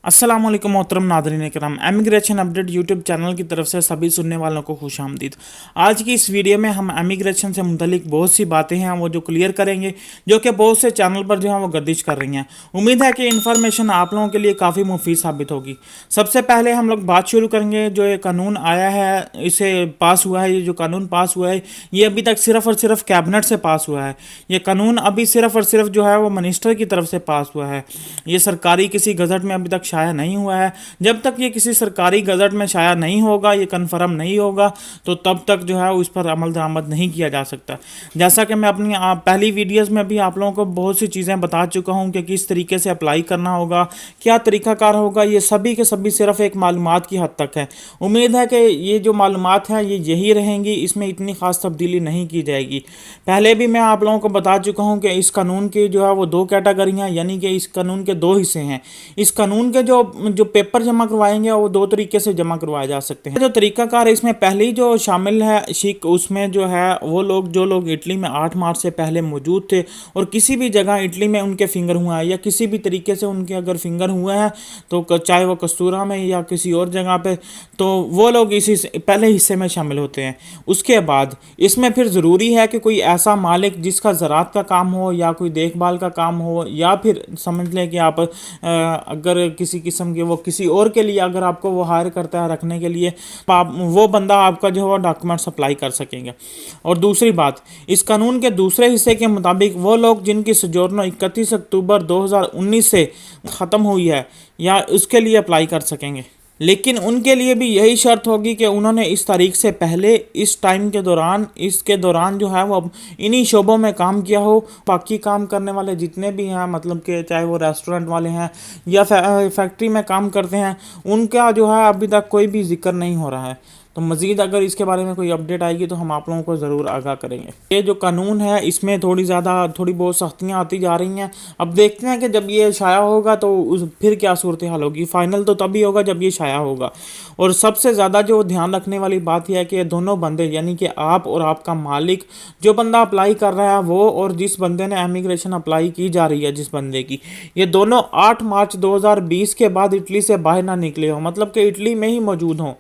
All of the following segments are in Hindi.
अस्सलाम वालेकुम मोहतरम नादरीन करम, एमिग्रेशन अपडेट यूट्यूब चैनल की तरफ से सभी सुनने वालों को खुशामदीद। आज की इस वीडियो में हम एमिग्रेशन से मुतलिक बहुत सी बातें हैं वो जो क्लियर करेंगे, जो कि बहुत से चैनल पर जो है वो गर्दिश कर रही हैं। उम्मीद है कि इन्फॉर्मेशन आप लोगों के लिए काफ़ी मुफीद साबित होगी। सबसे पहले हम लोग बात शुरू करेंगे, जो ये कानून आया है, इसे पास हुआ है, ये जो कानून पास हुआ है ये अभी तक सिर्फ और सिर्फ कैबिनेट से पास हुआ है। ये कानून अभी सिर्फ और सिर्फ जो है वो मिनिस्टर की तरफ से पास हुआ है। ये सरकारी किसी गजट में अभी तक शाया नहीं हुआ है। जब तक ये किसी सरकारी गजट में शाया नहीं होगा, ये कन्फर्म नहीं होगा, तो तब तक जो है उस पर अमल दरामद नहीं किया जा सकता। जैसा कि मैं अपनी पहली वीडियोस में भी आप लोगों को बहुत सी चीज़ें बता चुका हूं कि किस तरीके से अप्लाई करना होगा, क्या तरीकाकार होगा, ये सभी के सभी सिर्फ एक मालूमात की हद तक है। उम्मीद है कि ये जो मालूमात हैं ये यही रहेंगी, इसमें इतनी खास तब्दीली नहीं की जाएगी। पहले भी मैं आप लोगों को बता चुका हूँ कि इस कानून की जो है वो दो कैटेगरियाँ, यानी कि इस कानून के दो हिस्से हैं। इस कानून के जो जो पेपर जमा करवाएंगे वो दो तरीके से जमा करवाए जा सकते हैं। जो तरीकाकार इसमें पहले ही जो शामिल है शिक, उसमें जो है वो लोग जो लोग इटली में 8 मार्च से पहले मौजूद थे और किसी भी जगह इटली में उनके फिंगर हुआ है या किसी भी तरीके से उनके अगर फिंगर हुए हैं, तो चाहे वो कस्तूरा में या किसी और जगह पे, तो वो लोग इसी पहले हिस्से में शामिल होते हैं। उसके बाद इसमें फिर ज़रूरी है कि कोई ऐसा मालिक जिसका ज़राअत का काम हो या कोई देखभाल का काम हो, या फिर समझ लें कि आप अगर किसी किस्म के वो किसी और के लिए अगर आपको वो हायर करता है रखने के लिए, आप वो बंदा आपका जो है डॉक्यूमेंट सप्लाई कर सकेंगे। और दूसरी बात, इस कानून के दूसरे हिस्से के मुताबिक वो लोग जिनकी सोजोर्नो 31 अक्टूबर 2019 से ख़त्म हुई है या उसके लिए अप्लाई कर सकेंगे, लेकिन उनके लिए भी यही शर्त होगी कि उन्होंने इस तारीख से पहले इस टाइम के दौरान इसके दौरान जो है वो इन्हीं शोबों में काम किया हो। बाकी काम करने वाले जितने भी हैं, मतलब कि चाहे वो रेस्टोरेंट वाले हैं या फैक्ट्री में काम करते हैं, उनका जो है अभी तक कोई भी जिक्र नहीं हो रहा है। तो मज़ीद अगर इसके बारे में कोई अपडेट आएगी तो हम आप लोगों को ज़रूर आगाह करेंगे। ये जो कानून है इसमें थोड़ी बहुत सख्तियाँ आती जा रही हैं। अब देखते हैं कि जब ये शाया होगा तो फिर क्या सूरत हाल होगी। फाइनल तो तभी होगा जब ये शाया होगा। और सबसे ज़्यादा जो ध्यान रखने वाली बात यह है कि दोनों बंदे, यानी कि आप और आपका मालिक, जो बंदा अप्लाई कर रहा है वो और जिस बंदे ने इमिग्रेशन अप्लाई की जा रही है जिस बंदे की, ये दोनों 8 मार्च 2020 के बाद इटली से बाहर ना निकले हो, मतलब कि इटली में ही मौजूद हों।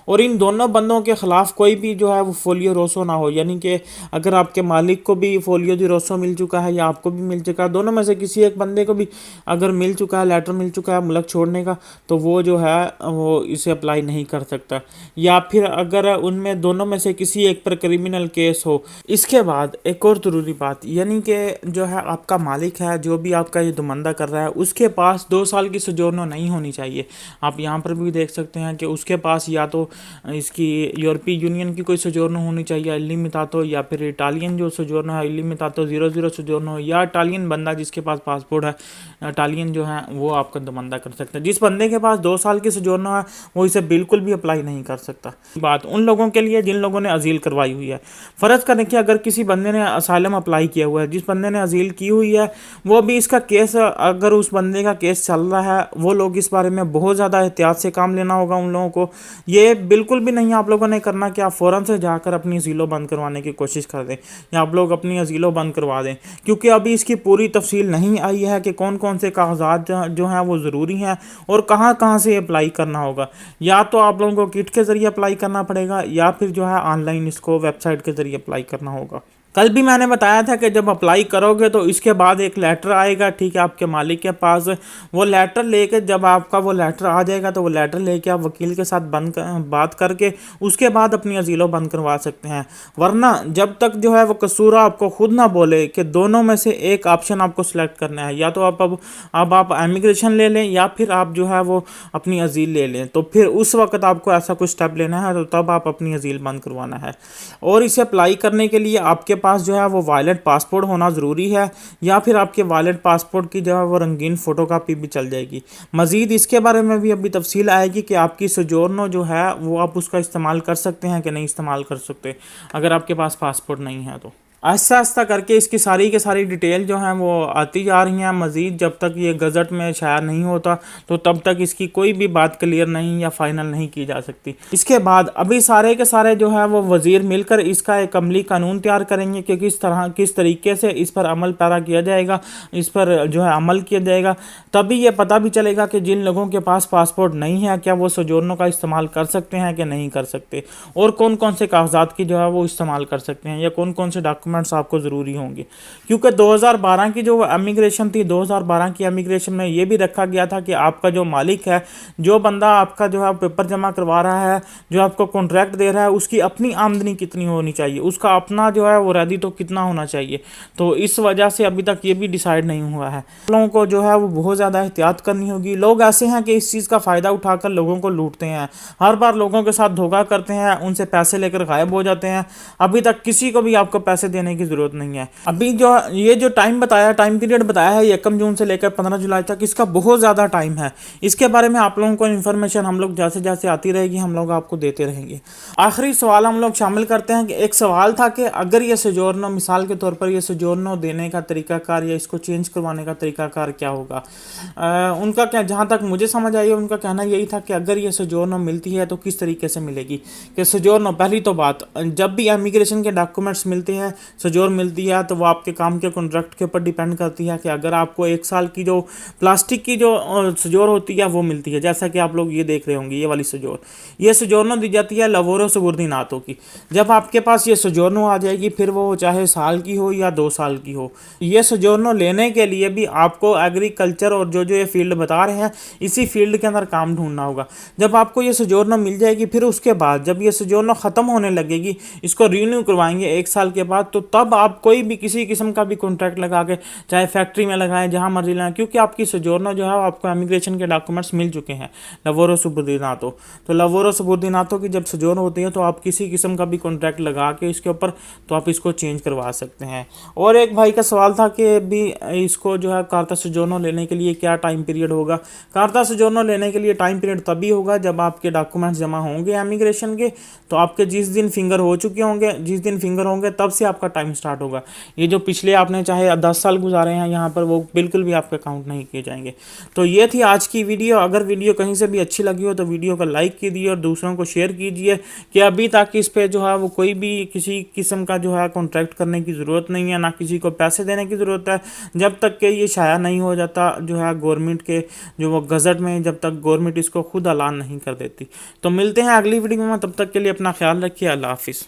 और इन दोनों बंदों के ख़िलाफ़ कोई भी जो है वो फोलियो रोसो ना हो, यानी कि अगर आपके मालिक को भी फोलियो दी रोसो मिल चुका है या आपको भी मिल चुका है, दोनों में से किसी एक बंदे को भी अगर मिल चुका है, लेटर मिल चुका है मुल्क छोड़ने का, तो वो जो है वो इसे अप्लाई नहीं कर सकता। या फिर अगर उनमें दोनों में से किसी एक पर क्रिमिनल केस हो। इसके बाद एक और ज़रूरी बात, यानी कि जो है आपका मालिक है, जो भी आपका ये दुमंदा कर रहा है, उसके पास 2 साल की सोजोर्नो नहीं होनी चाहिए। आप यहाँ पर भी देख सकते हैं कि उसके पास या तो इसकी यूरोपीय यूनियन की कोई सोजोर्नो होनी चाहिए इल्लिमितातो, या फिर इटालियन जो सोजोर्नो है इल्लिमितातो 00 सोजोर्नो, या इटालियन बंदा जिसके पास पासपोर्ट है इटालियन जो है वो आपका दुमंदा कर सकता है। जिस बंदे के पास 2 साल की सोजोर्नो है वो इसे बिल्कुल भी अप्लाई नहीं कर सकता। बात उन लोगों के लिए जिन लोगों ने अजील करवाई हुई है। फ़र्ज़ करें कि अगर किसी बंदे ने असाइलम अप्लाई किया हुआ है, जिस बंदे ने अजील की हुई है, वो भी इसका केस, अगर उस बंदे का केस चल रहा है, वो लोग इस बारे में बहुत ज़्यादा एहतियात से काम लेना होगा उन लोगों को। ये बिल्कुल भी नहीं आप लोगों ने करना कि आप फ़ौरन से जाकर अपनी अजीलो बंद करवाने की कोशिश कर दें या आप लोग अपनी अजीलो बंद करवा दें, क्योंकि अभी इसकी पूरी तफसील नहीं आई है कि कौन कौन से कागजात जो हैं वो ज़रूरी हैं और कहाँ कहाँ से अप्लाई करना होगा। या तो आप लोगों को किट के ज़रिए अप्लाई करना पड़ेगा या फिर जो है ऑनलाइन इसको वेबसाइट के ज़रिए अप्लाई करना होगा। कल भी मैंने बताया था कि जब अप्लाई करोगे तो इसके बाद एक लेटर आएगा, ठीक है, आपके मालिक के पास। वो लेटर लेके जब आपका वो लेटर आ जाएगा तो वो लेटर लेके आप वकील के साथ बात करके उसके बाद अपनी अजीलो बंद करवा सकते हैं। वरना जब तक जो है वो कसूरा आपको खुद ना बोले कि दोनों में से एक ऑप्शन आपको सिलेक्ट करना है, या तो आप इमिग्रेशन ले लें या फिर आप जो है वो अपनी अजील ले लें, तो फिर उस वक्त आपको ऐसा कुछ स्टेप लेना है, तो तब आप अपनी अजील बंद करवाना है। और इसे अप्लाई करने के लिए आपके पास जो है वो वैलिड पासपोर्ट होना ज़रूरी है, या फिर आपके वैलिड पासपोर्ट की जो है वो रंगीन फ़ोटोकॉपी भी चल जाएगी। मज़ीद इसके बारे में भी अभी तफसील आएगी कि आपकी सोजोर्नो जो है वो आप उसका इस्तेमाल कर सकते हैं कि नहीं इस्तेमाल कर सकते अगर आपके पास पासपोर्ट नहीं है तो। आहिस्ता आहिस्ता करके इसकी सारी की सारी डिटेल जो है वो आती जा रही हैं मज़ीद। जब तक ये गज़ट में शाया नहीं होता तो तब तक इसकी कोई भी बात क्लियर नहीं या फाइनल नहीं की जा सकती। इसके बाद अभी सारे के सारे जो है वो वज़ीर मिलकर इसका एक अमली कानून तैयार करेंगे कि किस तरीके से इस पर अमल पैरा किया जाएगा, इस पर जो है अमल किया जाएगा। तभी ये पता भी चलेगा कि जिन लोगों के पास पासपोर्ट नहीं है क्या वो सोजोर्नो का इस्तेमाल कर सकते हैं कि नहीं कर सकते, और कौन कौन से कागजात की जो है वो इस्तेमाल कर सकते हैं या कौन कौन से डॉक्यूमेंट्स आपको ज़रूरी होंगे। क्योंकि 2012 की जो इमिग्रेशन थी, 2012 की इमिग्रेशन में ये भी रखा गया था कि आपका जो मालिक है, जो बंदा आपका जो है पेपर जमा करवा रहा है, जो आपको कॉन्ट्रैक्ट दे रहा है, उसकी अपनी आमदनी कितनी होनी चाहिए, उसका अपना जो है वो रेडी तो कितना होना चाहिए। तो इस वजह से अभी तक ये भी डिसाइड नहीं हुआ है। लोगों को जो है वो बहुत ज़्यादा एहतियात करनी होगी। लोग ऐसे हैं कि इस चीज़ का फ़ायदा उठाकर लोगों को लूटते हैं, हर बार लोगों के साथ धोखा करते हैं, उनसे पैसे लेकर गायब हो जाते हैं। अभी तक किसी को भी आपको पैसे देने की ज़रूरत नहीं है। अभी जो ये जो टाइम पीरियड बताया है 1 जून से लेकर 15 जुलाई तक, इसका बहुत ज़्यादा टाइम है। इसके बारे में आप लोगों को इन्फॉर्मेशन हम लोग जैसे जैसे आती रहेगी हम लोग आपको देते रहेंगे। आखिरी सवाल हम लोग शामिल करते हैं कि एक सवाल था कि अगर ये सोजोर्नो, मिसाल के तौर पर ये सोजोर्नो देने का तरीकाकार या इसको चेंज करवाने का तरीकाकार क्या होगा। उनका क्या, जहाँ तक मुझे समझ आई है, उनका कहना यही था कि अगर ये सोजोर्नो मिलती है तो किस तरीके से मिलेगी। कि सोजोर्नो, पहली तो बात, जब भी इमिग्रेशन के डॉक्यूमेंट्स मिलते हैं, सोजोर्न मिलती है, तो वो आपके काम के कॉन्ट्रैक्ट के ऊपर डिपेंड करती है कि अगर आपको 1 साल की जो प्लास्टिक की जो सोजोर होती है वो मिलती है, जैसा कि आप लोग ये देख रहे होंगे ये वाली सोजोर, ये सोजोर्नो दी जाती है लवोरो सबूर्दिनातो की। जब आपके पास ये सोजोर्नो आ जाएगी, फिर वो चाहे साल की हो या 2 साल की हो, ये सोजोर्नो लेने के लिए भी आपको एग्रीकल्चर और जो जो ये फील्ड बता रहे हैं इसी फील्ड के अंदर काम ढूंढना होगा। जब आपको ये सोजोर्नो मिल जाएगी, फिर उसके बाद जब ये सोजोर्नो ख़त्म होने लगेगी, इसको रीन्यू करवाएंगे 1 साल के बाद, तो तब आप कोई भी किसी किस्म का भी कॉन्ट्रैक्ट लगा के चाहे फैक्ट्री में लगाएं, जहां मर्जी लगाएं, क्योंकि आपकी सोजोर्नो जो है आपको इमिग्रेशन के डॉक्यूमेंट्स मिल चुके हैं लवोरो सबूर्दिनातो। तो लवोरो सबूर्दिनातो की जब सोजोर्नो होती है तो आप किसी किस्म का भी कॉन्ट्रैक्ट लगा के इसके ऊपर तो आप इसको चेंज करवा सकते हैं। और एक भाई का सवाल था कि भी इसको जो है कार्ता सोजोर्नो लेने के लिए क्या टाइम पीरियड होगा। कार्ता सोजोर्नो लेने के लिए टाइम पीरियड तभी होगा जब आपके डॉक्यूमेंट्स जमा होंगे इमिग्रेशन के, तो आपके जिस दिन फिंगर हो चुके होंगे, जिस दिन फिंगर होंगे तब से आपका टाइम स्टार्ट होगा। ये जो पिछले आपने चाहे 10 साल गुजारे हैं यहाँ पर, वो बिल्कुल भी आपके काउंट नहीं किए जाएंगे। तो ये थी आज की वीडियो। अगर वीडियो कहीं से भी अच्छी लगी हो तो वीडियो को लाइक कीजिए और दूसरों को शेयर कीजिए कि अभी तक इस पे जो है वो कोई भी किसी किस्म का जो है कॉन्ट्रैक्ट करने की ज़रूरत नहीं है, ना किसी को पैसे देने की ज़रूरत है, जब तक कि ये शाया नहीं हो जाता जो है गवर्नमेंट के जो वो गज़ट में, जब तक गवर्नमेंट इसको खुद ऐलान नहीं कर देती। तो मिलते हैं अगली वीडियो में, तब तक के लिए अपना ख्याल रखिए। अल्लाह हाफिज़।